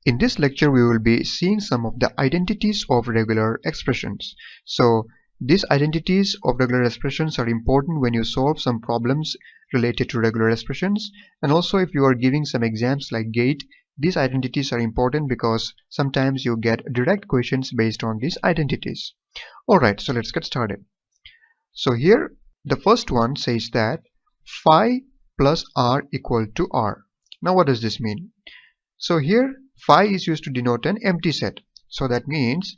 In this lecture, we will be seeing some of the identities of regular expressions. So these identities of regular expressions are important when you solve some problems related to regular expressions, and also if you are giving some exams like GATE, these identities are important because sometimes you get direct questions based on these identities. Alright, so let's get started. So here the first one says that phi plus r equal to r. Now what does this mean? So here phi is used to denote an empty set. So that means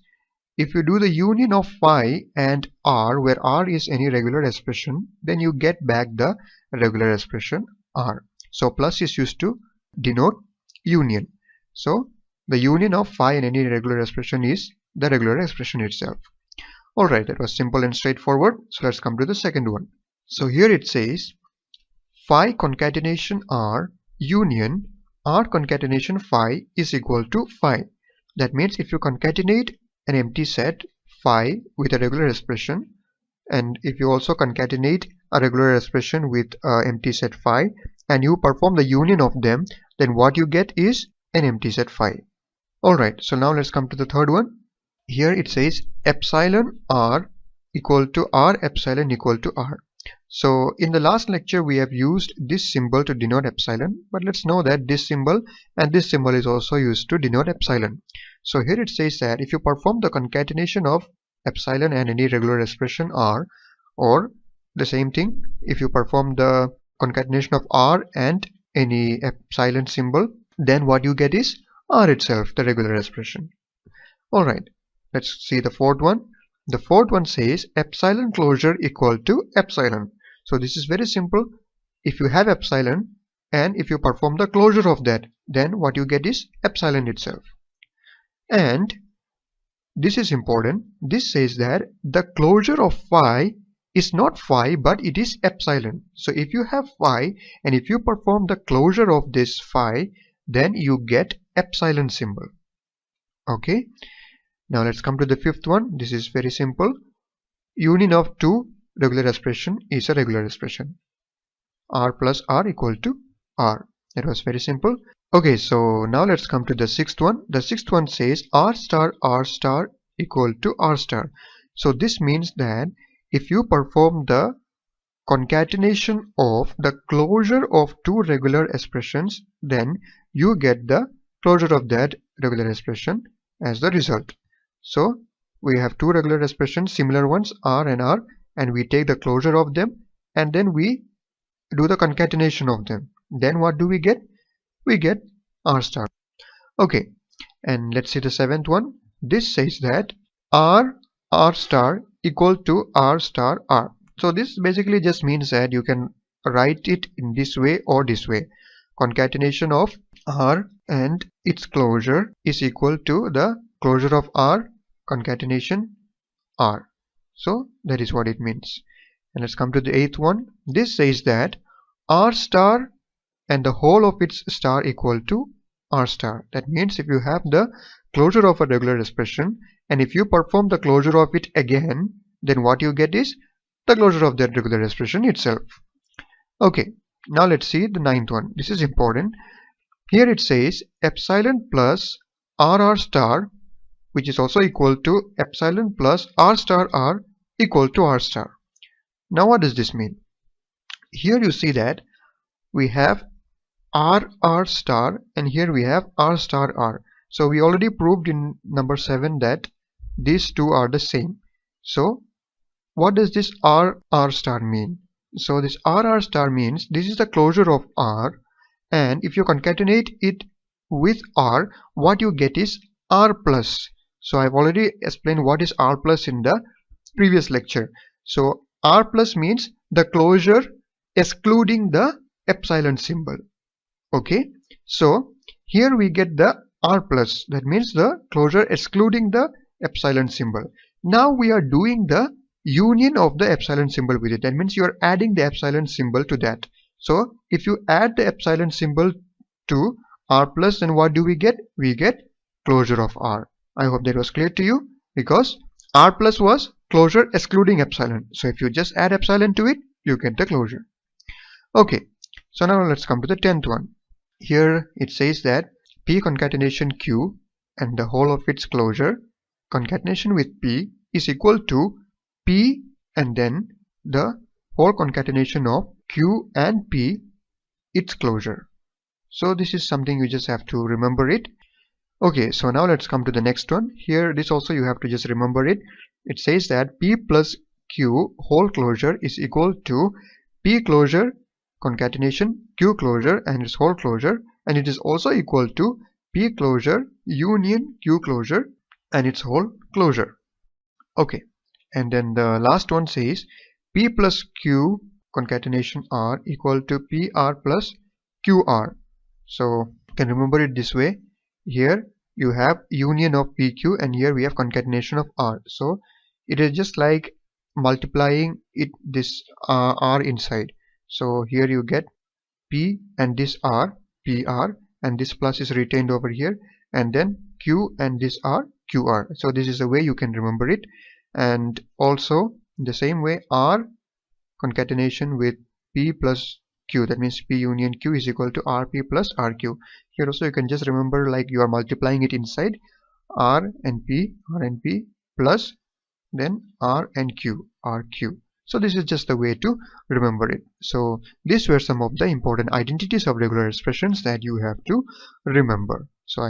if you do the union of phi and r, where r is any regular expression, then you get back the regular expression r. So plus is used to denote union. So the union of phi and any regular expression is the regular expression itself. Alright, that was simple and straightforward. So let's come to the second one. So here it says phi concatenation r union r concatenation phi is equal to phi. That means if you concatenate an empty set phi with a regular expression, and if you also concatenate a regular expression with an empty set phi, and you perform the union of them, then what you get is an empty set phi. Alright, so now let's come to the third one. Here it says epsilon r equal to r epsilon equal to r. So in the last lecture we have used this symbol to denote epsilon, but let's know that this symbol and this symbol is also used to denote epsilon. So here it says that if you perform the concatenation of epsilon and any regular expression r, or the same thing if you perform the concatenation of r and any epsilon symbol, then what you get is r itself, the regular expression. Alright, let's see the fourth one. The fourth one says epsilon closure equal to epsilon. So this is very simple. If you have epsilon and if you perform the closure of that, then what you get is epsilon itself. And this is important. This says that the closure of phi is not phi but it is epsilon. So if you have phi and if you perform the closure of this phi, then you get epsilon symbol. Okay. Now let's come to the fifth one. This is very simple. Union of two regular expression is a regular expression. R plus R equal to R. That was very simple. Okay, so now let's come to the sixth one. The sixth one says R star equal to R star. So this means that if you perform the concatenation of the closure of two regular expressions, then you get the closure of that regular expression as the result. So we have two regular expressions, similar ones, r and r, and we take the closure of them and then we do the concatenation of them. Then what do we get? We get r star. Okay, and let's see the seventh one. This says that r star equal to r star r. So this basically just means that you can write it in this way or this way. Concatenation of r and its closure is equal to the closure of r concatenation r. So that is what it means. And let's come to the eighth one. This says that r star and the whole of its star equal to r star. That means if you have the closure of a regular expression and if you perform the closure of it again, then what you get is the closure of that regular expression itself. Okay, now let's see the ninth one. This is important. Here it says epsilon plus r star, which is also equal to epsilon plus r star r equal to r star. Now what does this mean? Here you see that we have r star and here we have r star r. So we already proved in number 7 that these two are the same. So what does this r star mean? So this r star means this is the closure of r, and if you concatenate it with r, what you get is r plus. So I've already explained what is r plus in the previous lecture. So r plus means the closure excluding the epsilon symbol. Okay, so here we get the r plus, that means the closure excluding the epsilon symbol. Now we are doing the union of the epsilon symbol with it. That means you are adding the epsilon symbol to that. So if you add the epsilon symbol to r plus, then what do we get? We get closure of r. I hope that was clear to you, because r plus was closure excluding epsilon. So if you just add epsilon to it, you get the closure. Okay, so now let's come to the 10th one. Here it says that P concatenation Q and the whole of its closure concatenation with P is equal to P and then the whole concatenation of Q and P its closure. So this is something you just have to remember it. Okay, so now let's come to the next one. Here this also you have to just remember it. It says that P plus Q whole closure is equal to P closure concatenation Q closure and its whole closure, and it is also equal to P closure union Q closure and its whole closure. Okay, and then the last one says P plus Q concatenation R equal to PR plus QR. So you can remember it this way. Here you have union of PQ and here we have concatenation of R. So it is just like multiplying it this R inside. So here you get P and this R, PR, and this plus is retained over here, and then Q and this R, QR. So this is the way you can remember it. And also the same way R concatenation with P plus Q, that means P union Q is equal to RP plus RQ. Here also you can just remember like you are multiplying it inside R and P plus then R and Q, RQ. So this is just the way to remember it. So these were some of the important identities of regular expressions that you have to remember. So